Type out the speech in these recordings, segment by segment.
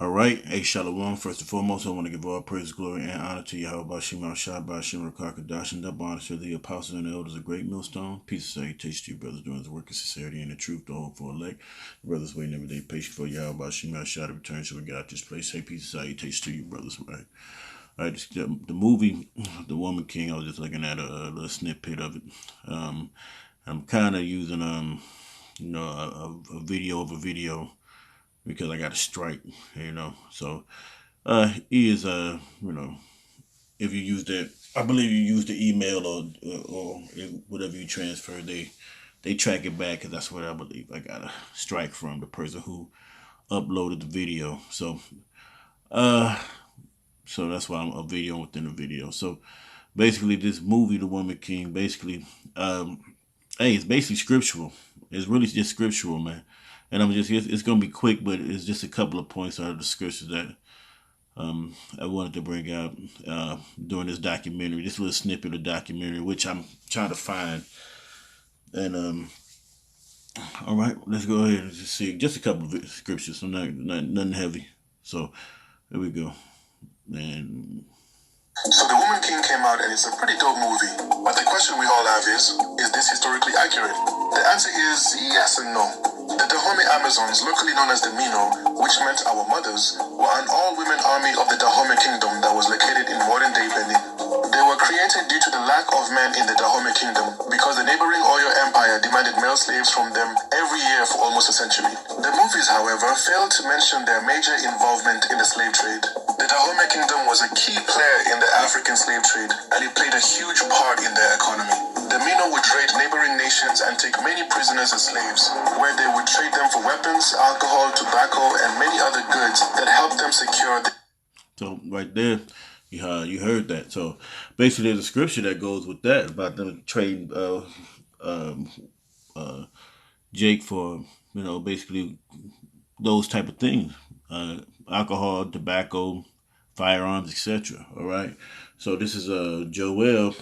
All right, hey Shalom. First and foremost, I want to give all praise, glory, and honor to Yahweh Shema Shabbat Shem Rakakadash, and double honor to the apostles and the elders of Great Millstone. Peace and salutation to you, brothers, doing the work of sincerity and the truth, the hope for elect. Brothers waiting every day, patient for Yahweh Shema Shabbat return, so we get out this place. Hey, peace and salutation to you, brothers. Right. All right, the movie, The Woman King. I was just looking at a little snippet of it. I'm kind of using a video of a video because I got a strike, So he is if you use that, I believe you use the email or whatever you transfer, they track it back because that's what I believe. I got a strike from the person who uploaded the video. So that's why I'm a video within a video. So basically, this movie, The Woman King, basically, it's basically scriptural. It's really just scriptural, man. And it's gonna be quick, but it's just a couple of points out of the scriptures that I wanted to bring out during this documentary, this little snippet of documentary, which I'm trying to find. And all right, let's go ahead and just see just a couple of scriptures, so nothing heavy. So here we go. And so The Woman King came out and it's a pretty dope movie. But the question we all have is this historically accurate? The answer is yes and no. The Dahomey Amazons, locally known as the Mino, which meant our mothers, were an all-women army of the Dahomey Kingdom that was located in modern-day Benin. They were created due to the lack of men in the Dahomey Kingdom because the neighboring Oyo Empire demanded male slaves from them every year for almost a century. The movies, however, failed to mention their major involvement in the slave trade. The Dahomey Kingdom was a key player in the African slave trade, and it played a huge part in their economy. The Mino would raid neighboring nations and take many prisoners as slaves, where they would trade them for weapons, alcohol, tobacco, and many other goods that helped them secure the... So right there, you heard that. So basically, there's a scripture that goes with that about them trading Jake for basically those type of things, alcohol, tobacco, firearms, etc. All right. So this is Joel,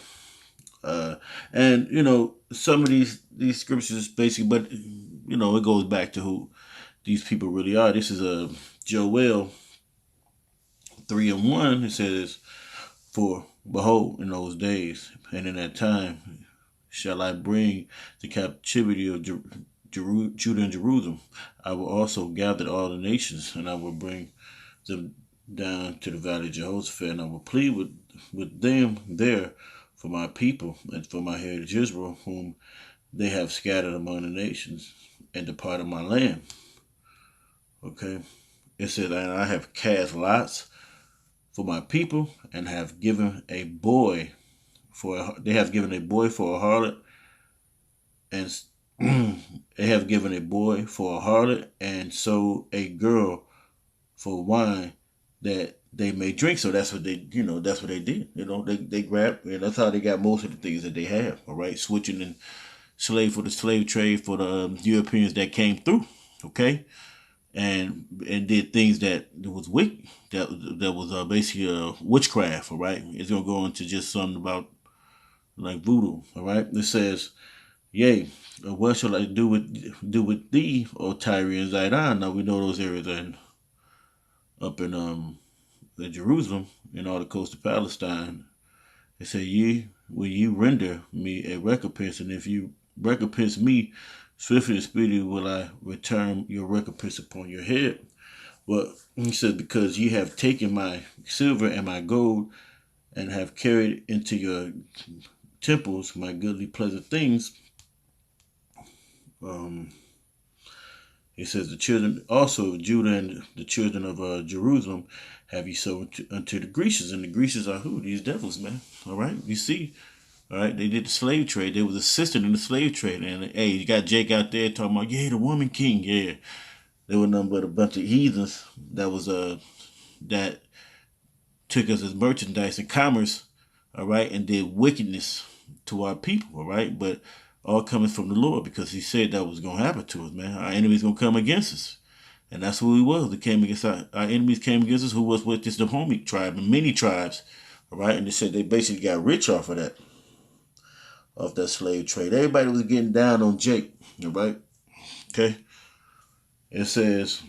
and some of these scriptures basically, but it goes back to who these people really are. This is Joel 3:1. It says, "For behold, in those days and in that time shall I bring the captivity of Judah and Jerusalem. I will also gather all the nations, and I will bring them down to the valley of Jehoshaphat, and I will plead with them there for my people and for my heritage Israel, whom they have scattered among the nations and departed my land." Okay. It says, "And I have cast lots for my people, and have given a boy they have given a boy for a harlot, and they have given a boy for a harlot, and sold a girl for wine that they may drink." So that's what they did. They grabbed, and that's how they got most of the things that they have. All right, switching in for the slave trade for the Europeans that came through. Okay. And did things that was wicked, that was basically witchcraft. All right, it's gonna go into just something about like voodoo. All right, it says, "Yea, what shall I do with thee, O Tyre and Zidon?" Now we know those areas are up in Jerusalem and all the coast of Palestine. It said, will you render me a recompense, and if you recompense me, swiftly and speedily will I return your recompense upon your head. Well, he said, because ye have taken my silver and my gold, and have carried into your temples my goodly pleasant things. It says, the children also of Judah and the children of Jerusalem have ye sold unto the Grecians. And the Grecians are who? These devils, man. All right, you see. All right, they did the slave trade. They was assisting in the slave trade. And hey, you got Jake out there talking about, the woman king. Yeah, they were nothing but a bunch of heathens that took us as merchandise and commerce. All right, and did wickedness to our people. All right, but all coming from the Lord, because He said that was gonna happen to us, man. Our enemies gonna come against us, and that's who He was. They came against our enemies. Came against us. Who was with this Dahomey tribe and many tribes. All right, and they said they basically got rich off of that. Of that slave trade. Everybody was getting down on Jake, all right? Okay? It says,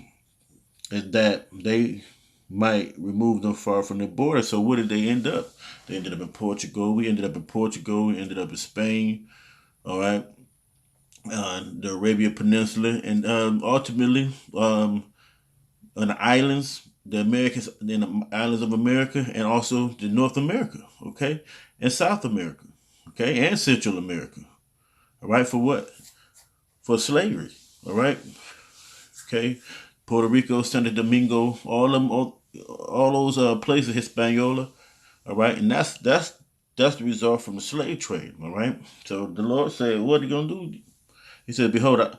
is that they might remove them far from the border. So where did they end up? They ended up in Portugal. We ended up in Portugal. We ended up in Spain. All right, the Arabian Peninsula, and ultimately on the islands, the Americas, in the islands of America, and also the North America. Okay, and South America. Okay, and Central America. All right, for what? For slavery. All right. Okay, Puerto Rico, Santo Domingo, all them, all those places, Hispaniola. All right, and that's the result from the slave trade. All right. So the Lord said, "What are you gonna do?" He said, "Behold,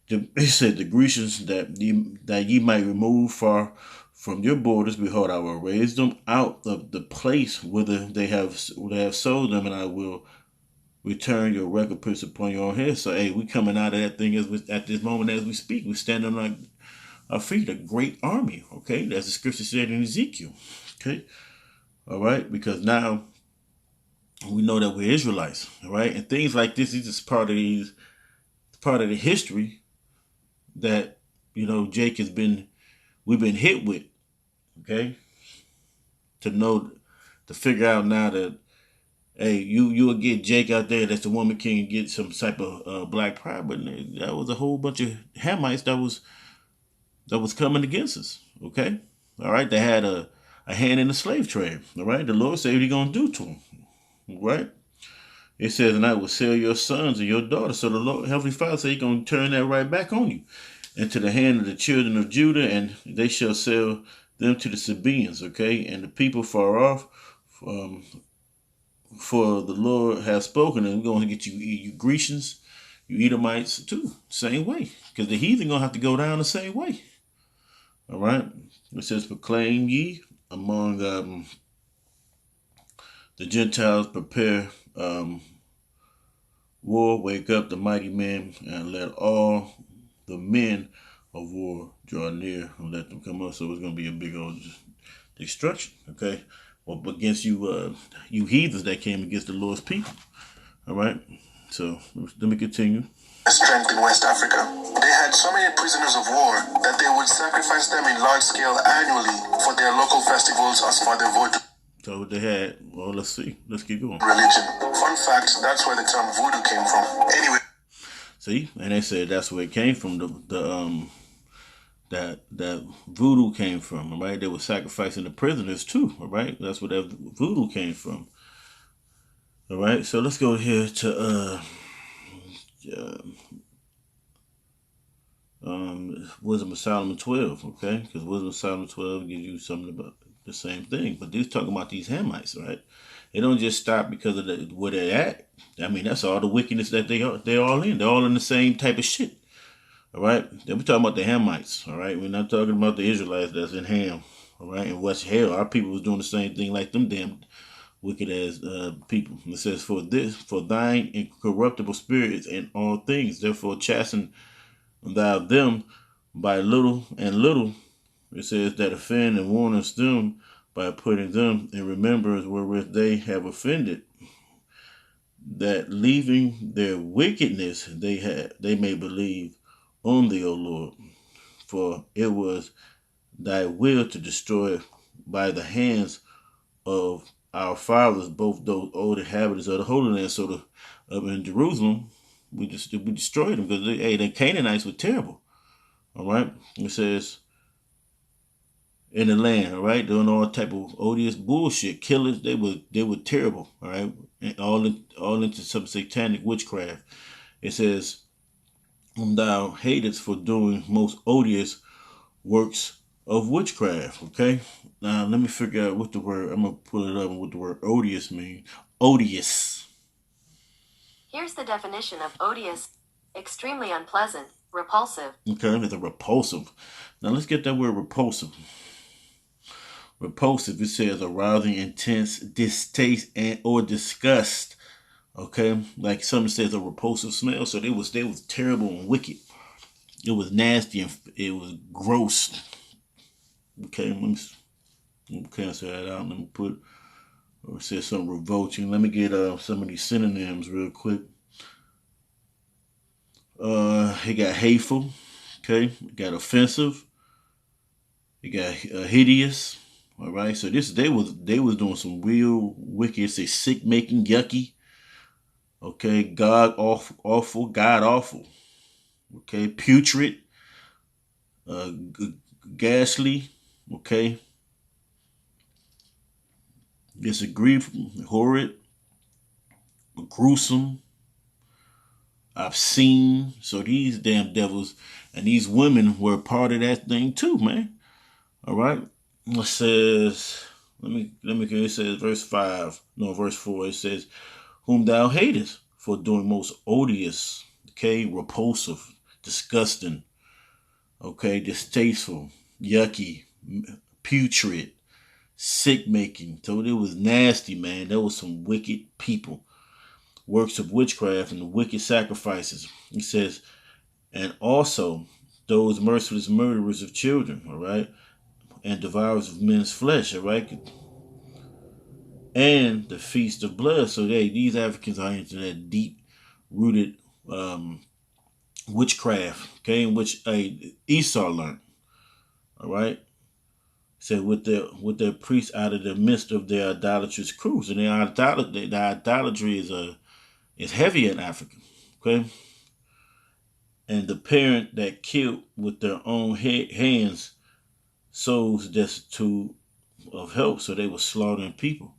he said the Grecians that ye might remove far from your borders. Behold, I will raise them out of the place whither they have sold them, and I will return your recompense upon your own head." So, hey, we coming out of that thing at this moment as we speak. We stand on our feet, a great army. Okay, as the scripture said in Ezekiel. Okay, all right, because now we know that we're Israelites. All right, and things like this is just part of the history that Jake we've been hit with. Okay, to know to figure out now that, hey, you will get Jake out there that's the woman king, get some type of black pride, but that was a whole bunch of Hamites that was coming against us. Okay, all right, they had a hand in the slave trade. All right, the Lord said what He gonna do to them. Right, it says, and I will sell your sons and your daughters. So the Lord, Heavenly Father, said He gonna turn that right back on you, into the hand of the children of Judah, and they shall sell them to the Sabaeans. Okay, and the people far off. For the Lord has spoken, and we're going to get you Grecians, you Edomites too, same way, because the heathen gonna have to go down the same way. All right, it says, "Proclaim ye among the Gentiles, prepare war, wake up the mighty men, and let all the men of war draw near, and let them come up." So it's gonna be a big old destruction. Okay, well, against you heathens that came against the Lord's people. All right, so let me continue. Strength in West Africa. They had so many prisoners of war that they would sacrifice them in large scale annually for their local festivals as for their voodoo. So what they had, well, let's see. Let's keep going. Religion. Fun fact, that's where the term voodoo came from. Anyway. See, and they said that's where it came from. That voodoo came from. All right, they were sacrificing the prisoners too. All right, that's where that voodoo came from. All right, so let's go here to Wisdom of Solomon 12, okay? Because Wisdom of Solomon 12 gives you something about the same thing. But they're talking about these Hamites, right? They don't just stop because of where they're at. I mean, that's all the wickedness that they're all in. They're all in the same type of shit. All right? Then we're talking about the Hamites, all right? We're not talking about the Israelites that's in Ham, all right? And West Hell, our people was doing the same thing like them damn wicked as people. It says, for thine incorruptible spirits in all things, therefore chasten thou them by little and little. It says that offend and warnest them by putting them in remembrance wherewith they have offended, that leaving their wickedness they may believe on thee, O Lord. For it was thy will to destroy by the hands of our fathers both those old inhabitants of the Holy Land. So up in Jerusalem, we destroyed them because the Canaanites were terrible. All right, it says in the land, all right, doing all type of odious bullshit, killers. They were terrible. All right, and all into some satanic witchcraft. It says, whom thou hatest for doing most odious works of witchcraft. Okay, now let me figure out what the word. I'm gonna pull it up and what the word odious means. Odious. Here's the definition of odious: extremely unpleasant, repulsive. Okay, it's a repulsive. Now let's get that word repulsive. Repulsive, it says arousing intense distaste and or disgust. Okay, like something says a repulsive smell. So they was terrible and wicked. It was nasty and it was gross. Okay, let me cancel that out. Let me put, or it says something revolting. Let me get some of these synonyms real quick. He got hateful. Okay, got offensive, You got hideous. All right, so they was doing some real wicked, say sick making, yucky. Okay, God awful. Okay, putrid, ghastly. Okay, disagree, horrid, gruesome, obscene. So these damn devils and these women were part of that thing too, man. All right. It says, let me it says verse 4. It says, whom thou hatest for doing most odious, okay, repulsive, disgusting, okay, distasteful, yucky, putrid, sick making. So it was nasty, man. There was some wicked people, works of witchcraft and wicked sacrifices. He says, and also those merciless murderers of children, all right, and devourers of men's flesh, all right, and the feast of blood. So these Africans are into that deep rooted witchcraft, okay, in which Esau learned, all right. Said with their priests out of the midst of their idolatrous crews, and the idolatry is heavy in Africa, okay. And the parent that killed with their own hands souls destitute of help, so they were slaughtering people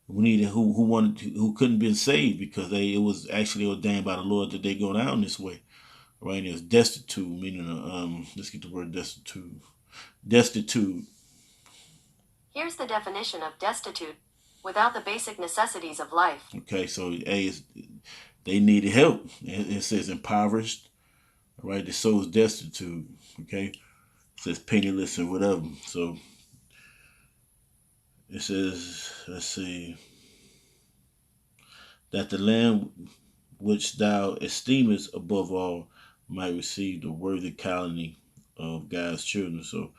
who needed who couldn't be saved because it was actually ordained by the Lord that they go down this way, right? And it was destitute, meaning let's get the word destitute. Destitute. Here's the definition of destitute: without the basic necessities of life. Okay, so they needed help. It says impoverished, right? The soul is destitute. Okay, it says penniless or whatever. So it says, let's see, that the land which thou esteemest above all might receive the worthy colony of God's children. So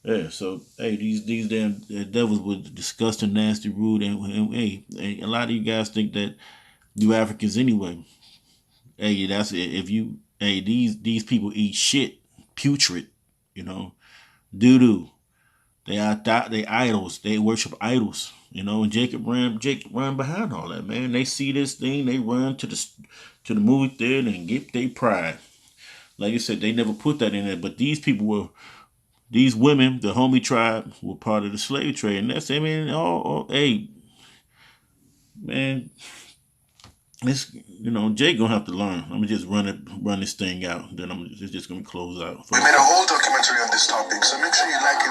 yeah, so hey, these damn devils were disgusting, nasty, rude, and hey, a lot of you guys think that you Africans anyway. Hey, that's it. If you hey these people eat shit, putrid, you know, doo doo. They idols. They worship idols. You know, and Jacob ran behind all that, man. They see this thing, they run to the movie theater and get their pride. Like I said, they never put that in there. But these women, the homie tribe, were part of the slave trade, and that's hey, man, it's Jake gonna have to learn. I'm gonna just run this thing out. Then it's just gonna close out. We made a whole documentary on this topic, so make sure you like